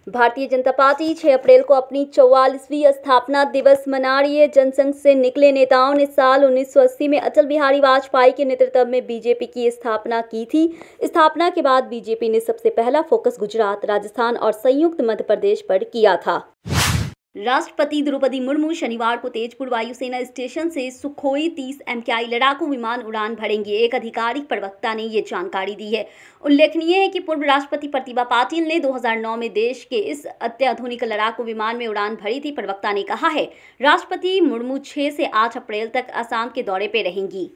Bharatiya Janata party 6 अप्रैल को अपनी 44वीं स्थापना दिवस मना रही है। जनसंघ से निकले नेताओं ने साल 1980 में अटल बिहारी वाजपेयी के नेतृत्व में बीजेपी की स्थापना की थी। स्थापना के बाद बीजेपी ने सबसे पहला फोकस गुजरात, राजस्थान और संयुक्त मध्य प्रदेश पर किया था। राष्ट्रपति द्रौपदी मुर्मू शनिवार को तेजपुर वायुसेना स्टेशन से सुखोई 30 MKI लड़ाकू विमान उड़ान भरेंगे। एक आधिकारिक प्रवक्ता ने ये जानकारी दी है। उल्लेखनीय है कि पूर्व राष्ट्रपति प्रतिभा पाटिल ने 2009 में देश के इस अत्याधुनिक लड़ाकू विमान में उड़ान भरी थी। प्रवक्ता ने कहा है, राष्ट्रपति मुर्मू 6 से 8 अप्रैल तक असम के दौरे पर रहेंगी।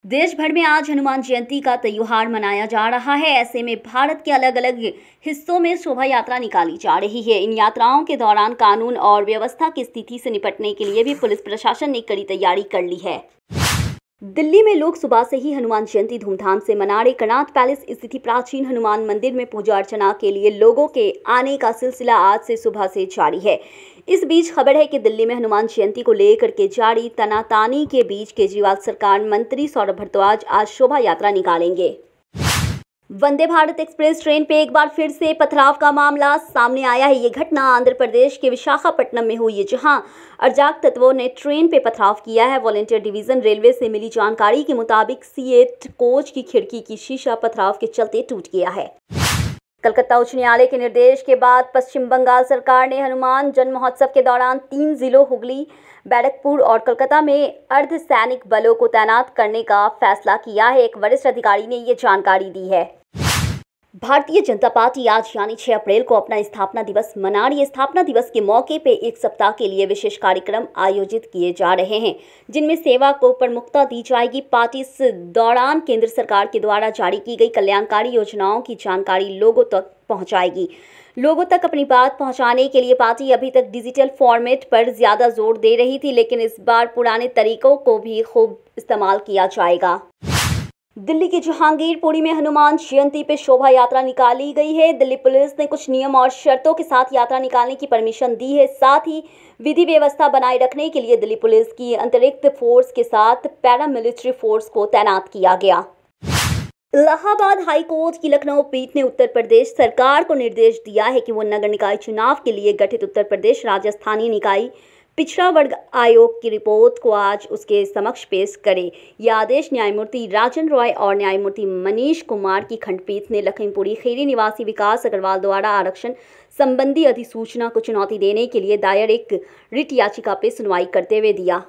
देश भर में आज हनुमान जयंती का त्योहार मनाया जा रहा है। ऐसे में भारत के अलग अलग हिस्सों में शोभा यात्रा निकाली जा रही है। इन यात्राओं के दौरान कानून और व्यवस्था की स्थिति से निपटने के लिए भी पुलिस प्रशासन ने कड़ी तैयारी कर ली है। दिल्ली में लोग सुबह से ही हनुमान जयंती धूमधाम से मना रहे। कनॉट पैलेस स्थित प्राचीन हनुमान मंदिर में पूजा अर्चना के लिए लोगों के आने का सिलसिला आज से सुबह से जारी है। इस बीच खबर है कि दिल्ली में हनुमान जयंती को लेकर के जारी तनातानी के बीच केजरीवाल सरकार मंत्री सौरभ भारद्वाज आज शोभा यात्रा निकालेंगे। वंदे भारत एक्सप्रेस ट्रेन पे एक बार फिर से पथराव का मामला सामने आया है। ये घटना आंध्र प्रदेश के विशाखापट्टनम में हुई है, जहां अराजक तत्वों ने ट्रेन पे पथराव किया है। वॉलंटियर डिवीजन रेलवे से मिली जानकारी के मुताबिक C8 कोच की खिड़की की शीशा पथराव के चलते टूट गया है। कलकत्ता उच्च न्यायालय के निर्देश के बाद पश्चिम बंगाल सरकार ने हनुमान जन्म महोत्सव के दौरान 3 जिलों हुगली, बैरकपुर और कोलकाता में अर्धसैनिक बलों को तैनात करने का फैसला किया है। एक वरिष्ठ अधिकारी ने ये जानकारी दी है। भारतीय जनता पार्टी आज यानी 6 अप्रैल को अपना स्थापना दिवस मना रही है। स्थापना दिवस के मौके पे एक सप्ताह के लिए विशेष कार्यक्रम आयोजित किए जा रहे हैं, जिनमें सेवा को प्रमुखता दी जाएगी। पार्टी इस दौरान केंद्र सरकार के द्वारा जारी की गई कल्याणकारी योजनाओं की जानकारी लोगों तक पहुंचाएगी। लोगों तक अपनी बात पहुंचाने के लिए पार्टी अभी तक डिजिटल फॉर्मेट पर ज्यादा जोर दे रही थी, लेकिन इस बार पुराने तरीकों को भी खूब इस्तेमाल किया जाएगा। दिल्ली के जहांगीरपुरी में हनुमान जयंती पे शोभा यात्रा निकाली गई है। दिल्ली पुलिस ने कुछ नियम और शर्तों के साथ यात्रा निकालने की परमिशन दी है। साथ ही विधि व्यवस्था बनाए रखने के लिए दिल्ली पुलिस की अतिरिक्त फोर्स के साथ पैरामिलिट्री फोर्स को तैनात किया गया। इलाहाबाद हाई कोर्ट की लखनऊ पीठ ने उत्तर प्रदेश सरकार को निर्देश दिया है कि वो नगर निकाय चुनाव के लिए गठित उत्तर प्रदेश राज्य स्थानीय निकाय पिछड़ा वर्ग आयोग की रिपोर्ट को आज उसके समक्ष पेश करे। यह आदेश न्यायमूर्ति राजन रॉय और न्यायमूर्ति मनीष कुमार की खंडपीठ ने लखीमपुरी खीरी निवासी विकास अग्रवाल द्वारा आरक्षण संबंधी अधिसूचना को चुनौती देने के लिए दायर एक रिट याचिका पर सुनवाई करते हुए दिया।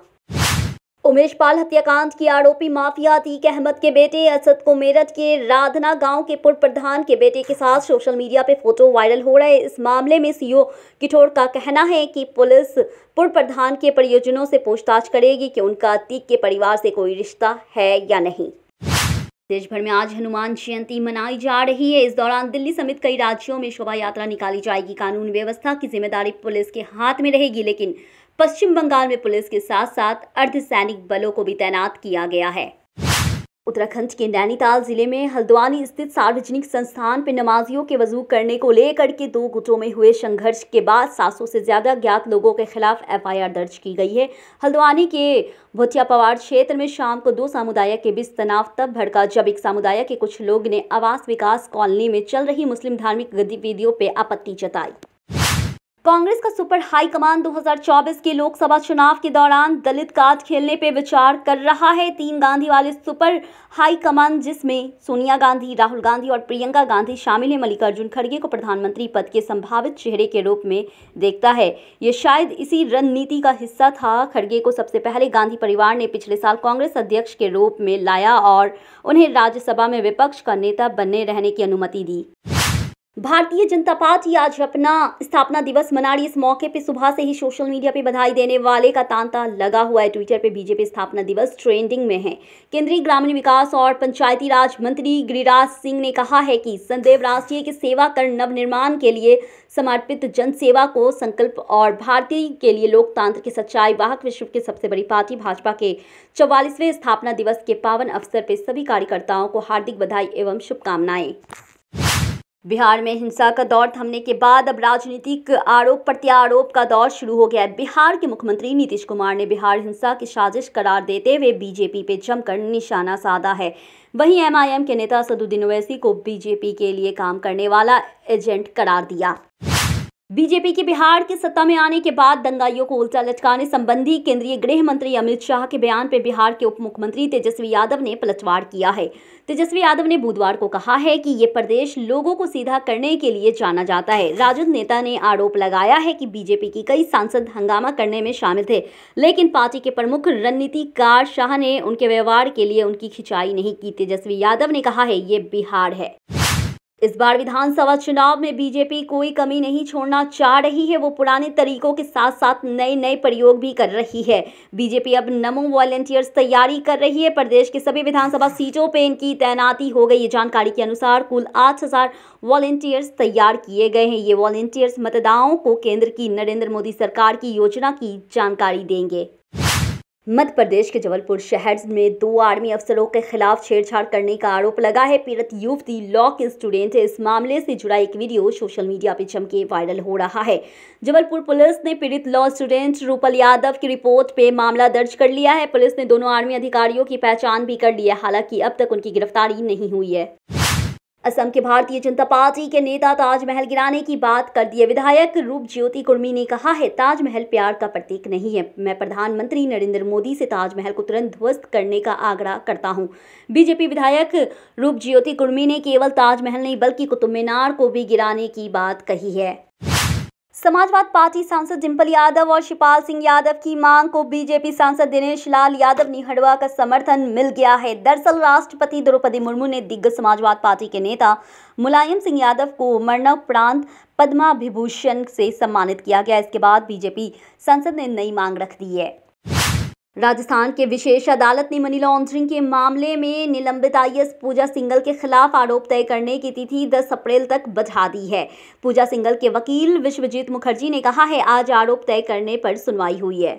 उमेश पाल हत्याकांड की आरोपी माफिया अतीक अहमद के बेटे असद को मेरठ के राधना गांव के पूर्व प्रधान के बेटे के साथ सोशल मीडिया पे फोटो वायरल हो रहा है। इस मामले में सीओ किठौर का कहना है कि पुलिस पूर्व प्रधान के परिजनों से पूछताछ करेगी कि उनका अतीक के परिवार से कोई रिश्ता है या नहीं। देश भर में आज हनुमान जयंती मनाई जा रही है। इस दौरान दिल्ली समेत कई राज्यों में शोभा यात्रा निकाली जाएगी। कानून व्यवस्था की जिम्मेदारी पुलिस के हाथ में रहेगी, लेकिन पश्चिम बंगाल में पुलिस के साथ साथ अर्धसैनिक बलों को भी तैनात किया गया है। उत्तराखंड के नैनीताल जिले में हल्द्वानी स्थित सार्वजनिक संस्थान पर नमाजियों के वजू करने को लेकर के 2 गुटों में हुए संघर्ष के बाद 700 से ज्यादा ज्ञात लोगों के खिलाफ FIR दर्ज की गई है। हल्द्वानी के भोटिया पवाड़ क्षेत्र में शाम को 2 समुदाय के बीच तनाव तब भड़का जब एक समुदाय के कुछ लोग ने आवास विकास कॉलोनी में चल रही मुस्लिम धार्मिक गतिविधियों पर आपत्ति जताई। कांग्रेस का सुपर हाई कमान 2024 के लोकसभा चुनाव के दौरान दलित कार्ड खेलने पे विचार कर रहा है। 3 गांधी वाले सुपर हाई कमान, जिसमें सोनिया गांधी, राहुल गांधी और प्रियंका गांधी शामिल है, मल्लिकार्जुन खड़गे को प्रधानमंत्री पद के संभावित चेहरे के रूप में देखता है। ये शायद इसी रणनीति का हिस्सा था। खड़गे को सबसे पहले गांधी परिवार ने पिछले साल कांग्रेस अध्यक्ष के रूप में लाया और उन्हें राज्यसभा में विपक्ष का नेता बने रहने की अनुमति दी। भारतीय जनता पार्टी आज अपना स्थापना दिवस मना रही है। इस मौके पे सुबह से ही सोशल मीडिया पे बधाई देने वाले का तांता लगा हुआ है। ट्विटर पे बीजेपी स्थापना दिवस ट्रेंडिंग में है। केंद्रीय ग्रामीण विकास और पंचायती राज मंत्री गिरिराज सिंह ने कहा है कि सदैव राष्ट्रीय की सेवा कर नवनिर्माण के लिए समर्पित जनसेवा को संकल्प और भारतीय के लिए लोकतंत्र की सच्चाई वाहक विश्व की सबसे बड़ी पार्टी भाजपा के 44वें स्थापना दिवस के पावन अवसर पर सभी कार्यकर्ताओं को हार्दिक बधाई एवं शुभकामनाएं। बिहार में हिंसा का दौर थमने के बाद अब राजनीतिक आरोप प्रत्यारोप का दौर शुरू हो गया है। बिहार के मुख्यमंत्री नीतीश कुमार ने बिहार हिंसा की साजिश करार देते हुए बीजेपी पे जमकर निशाना साधा है। वहीं एमआईएम के नेता असदुद्दीन ओवैसी को बीजेपी के लिए काम करने वाला एजेंट करार दिया। बीजेपी के बिहार की सत्ता में आने के बाद दंगाइयों को उल्टा लटकाने संबंधी केंद्रीय गृह मंत्री अमित शाह के बयान पर बिहार के उप मुख्यमंत्री तेजस्वी यादव ने पलटवार किया है। तेजस्वी यादव ने बुधवार को कहा है कि ये प्रदेश लोगों को सीधा करने के लिए जाना जाता है। राजद नेता ने आरोप लगाया है कि बीजेपी की कई सांसद हंगामा करने में शामिल थे, लेकिन पार्टी के प्रमुख रणनीतिकार शाह ने उनके व्यवहार के लिए उनकी खिंचाई नहीं की। तेजस्वी यादव ने कहा है, ये बिहार है। इस बार विधानसभा चुनाव में बीजेपी कोई कमी नहीं छोड़ना चाह रही है। वो पुराने तरीकों के साथ साथ नए प्रयोग भी कर रही है। बीजेपी अब नमो वॉलंटियर्स तैयारी कर रही है। प्रदेश की सभी विधानसभा सीटों पे इनकी तैनाती हो गई है। जानकारी के अनुसार कुल 8000 वॉलंटियर्स तैयार किए गए हैं। ये वॉलंटियर्स मतदाताओं को केंद्र की नरेंद्र मोदी सरकार की योजना की जानकारी देंगे। मध्य प्रदेश के जबलपुर शहर में 2 आर्मी अफसरों के खिलाफ छेड़छाड़ करने का आरोप लगा है। पीड़ित युवती लॉ की स्टूडेंट है। इस मामले से जुड़ा एक वीडियो सोशल मीडिया पर जमके वायरल हो रहा है। जबलपुर पुलिस ने पीड़ित लॉ स्टूडेंट रूपल यादव की रिपोर्ट पे मामला दर्ज कर लिया है। पुलिस ने दोनों आर्मी अधिकारियों की पहचान भी कर ली है। हालांकि अब तक उनकी गिरफ्तारी नहीं हुई है। असम के भारतीय जनता पार्टी के नेता ताजमहल गिराने की बात कर दी है। विधायक रूपज्योति कुर्मी ने कहा है, ताजमहल प्यार का प्रतीक नहीं है। मैं प्रधानमंत्री नरेंद्र मोदी से ताजमहल को तुरंत ध्वस्त करने का आग्रह करता हूं। बीजेपी विधायक रूपज्योति कुर्मी ने केवल ताजमहल नहीं बल्कि कुतुब मीनार को भी गिराने की बात कही है। समाजवाद पार्टी सांसद डिंपल यादव और शिवपाल सिंह यादव की मांग को बीजेपी सांसद दिनेश लाल यादव निहड़वा का समर्थन मिल गया है। दरअसल राष्ट्रपति द्रौपदी मुर्मू ने दिग्गज समाजवाद पार्टी के नेता मुलायम सिंह यादव को मरणोपरांत पद्मा विभूषण से सम्मानित किया गया। इसके बाद बीजेपी सांसद ने नई मांग रख दी है। राजस्थान के विशेष अदालत ने मनी लॉन्ड्रिंग के मामले में निलंबित आईएएस पूजा सिंघल के खिलाफ आरोप तय करने की तिथि 10 अप्रैल तक बढ़ा दी है। पूजा सिंघल के वकील विश्वजीत मुखर्जी ने कहा है, आज आरोप तय करने पर सुनवाई हुई है।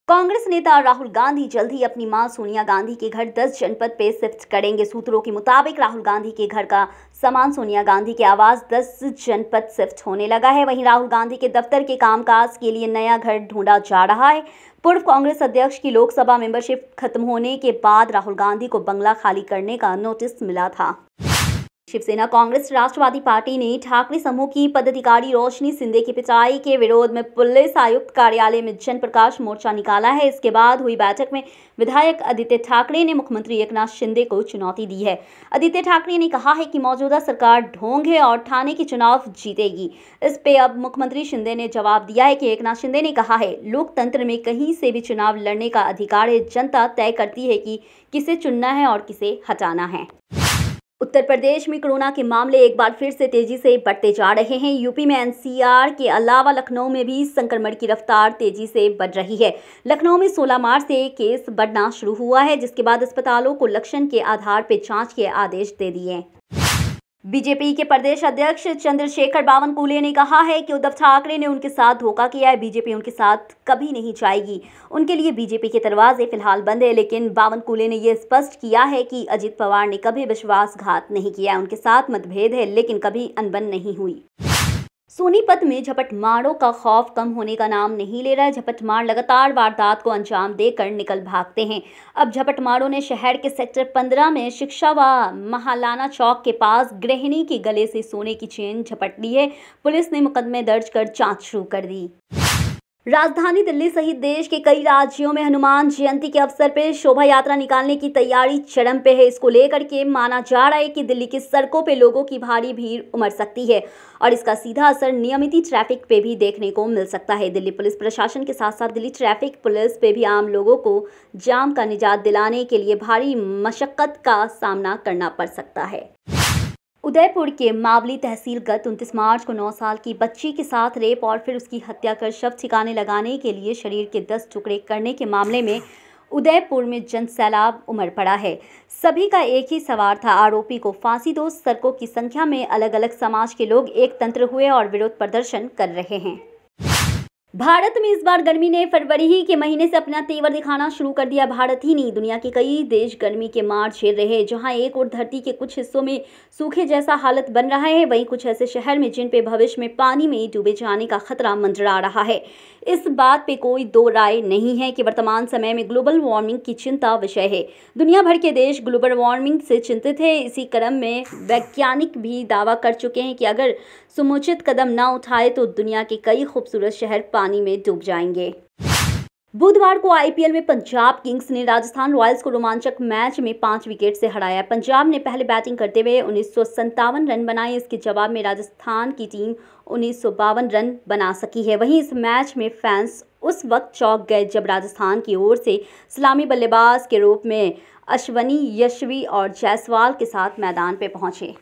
कांग्रेस नेता राहुल गांधी जल्द ही अपनी मां सोनिया गांधी के घर 10 जनपद पे शिफ्ट करेंगे। सूत्रों के मुताबिक राहुल गांधी के घर का सामान सोनिया गांधी के आवास 10 जनपद शिफ्ट होने लगा है। वहीं राहुल गांधी के दफ्तर के कामकाज के लिए नया घर ढूंढा जा रहा है। पूर्व कांग्रेस अध्यक्ष की लोकसभा मेंबरशिप खत्म होने के बाद राहुल गांधी को बंगला खाली करने का नोटिस मिला था। शिवसेना कांग्रेस राष्ट्रवादी पार्टी ने ठाकरे समूह की पदाधिकारी रोशनी सिंधे की पिटाई के विरोध में पुलिस आयुक्त कार्यालय में जन प्रकाश मोर्चा निकाला है। इसके बाद हुई बैठक में विधायक आदित्य ठाकरे ने मुख्यमंत्री एकनाथ शिंदे को चुनौती दी है। आदित्य ठाकरे ने कहा है कि मौजूदा सरकार ढोंग है और ठाणे के चुनाव जीतेगी। इस पे अब मुख्यमंत्री शिंदे ने जवाब दिया है कि एकनाथ शिंदे ने कहा है, लोकतंत्र में कहीं से भी चुनाव लड़ने का अधिकार है। जनता तय करती है कि किसे चुनना है और किसे हटाना है। उत्तर प्रदेश में कोरोना के मामले एक बार फिर से तेजी से बढ़ते जा रहे हैं। यूपी में एनसीआर के अलावा लखनऊ में भी संक्रमण की रफ्तार तेजी से बढ़ रही है। लखनऊ में 16 मार्च से केस बढ़ना शुरू हुआ है, जिसके बाद अस्पतालों को लक्षण के आधार पर जांच के आदेश दे दिए। बीजेपी के प्रदेश अध्यक्ष चंद्रशेखर बावनकुले ने कहा है कि उद्धव ठाकरे ने उनके साथ धोखा किया है। बीजेपी उनके साथ कभी नहीं जाएगी। उनके लिए बीजेपी के दरवाजे फिलहाल बंद है। लेकिन बावनकुले ने यह स्पष्ट किया है कि अजित पवार ने कभी विश्वासघात नहीं किया। उनके साथ मतभेद है, लेकिन कभी अनबन नहीं हुई। सोनीपत में झपटमारों का खौफ कम होने का नाम नहीं ले रहा है। झपटमार लगातार वारदात को अंजाम देकर निकल भागते हैं। अब झपटमारों ने शहर के सेक्टर 15 में शिक्षा व महालाना चौक के पास गृहिणी के गले से सोने की चेन झपट ली है। पुलिस ने मुकदमे दर्ज कर जांच शुरू कर दी। राजधानी दिल्ली सहित देश के कई राज्यों में हनुमान जयंती के अवसर पर शोभा यात्रा निकालने की तैयारी चरम पे है। इसको लेकर के माना जा रहा है कि दिल्ली की सड़कों पे लोगों की भारी भीड़ उमड़ सकती है और इसका सीधा असर नियमित ट्रैफिक पे भी देखने को मिल सकता है। दिल्ली पुलिस प्रशासन के साथ साथ दिल्ली ट्रैफिक पुलिस पे भी आम लोगों को जाम का निजात दिलाने के लिए भारी मशक्कत का सामना करना पड़ सकता है। उदयपुर के मावली तहसीलगत 29 मार्च को 9 साल की बच्ची के साथ रेप और फिर उसकी हत्या कर शव ठिकाने लगाने के लिए शरीर के 10 टुकड़े करने के मामले में उदयपुर में जन सैलाब उमड़ पड़ा है। सभी का एक ही सवाल था, आरोपी को फांसी दो। सड़कों की संख्या में अलग अलग समाज के लोग एक तंत्र हुए और विरोध प्रदर्शन कर रहे हैं। भारत में इस बार गर्मी ने फरवरी ही के महीने से अपना तेवर दिखाना शुरू कर दिया। भारत ही नहीं, दुनिया के कई देश गर्मी के मार झेल रहे हैं। जहां एक और धरती के कुछ हिस्सों में सूखे जैसा हालत बन रहा है, वहीं कुछ ऐसे शहर में जिन पे भविष्य में पानी में डूबे जाने का खतरा मंडरा रहा है। इस बात पे कोई दो राय नहीं है कि वर्तमान समय में ग्लोबल वार्मिंग की चिंता विषय है। दुनिया भर के देश ग्लोबल वार्मिंग से चिंतित है। इसी क्रम में वैज्ञानिक भी दावा कर चुके हैं कि अगर समुचित कदम न उठाए तो दुनिया के कई खूबसूरत शहर पानी में डूब जाएंगे। बुधवार को आईपीएल में पंजाब किंग्स ने राजस्थान रॉयल्स को रोमांचक मैच में 5 विकेट से हराया। पंजाब ने पहले बैटिंग करते हुए 1957 रन बनाए। इसके जवाब में राजस्थान की टीम 1952 रन बना सकी है। वहीं इस मैच में फैंस उस वक्त चौंक गए जब राजस्थान की ओर से सलामी बल्लेबाज के रूप में अश्विनी, यशवी और जायसवाल के साथ मैदान पर पहुंचे।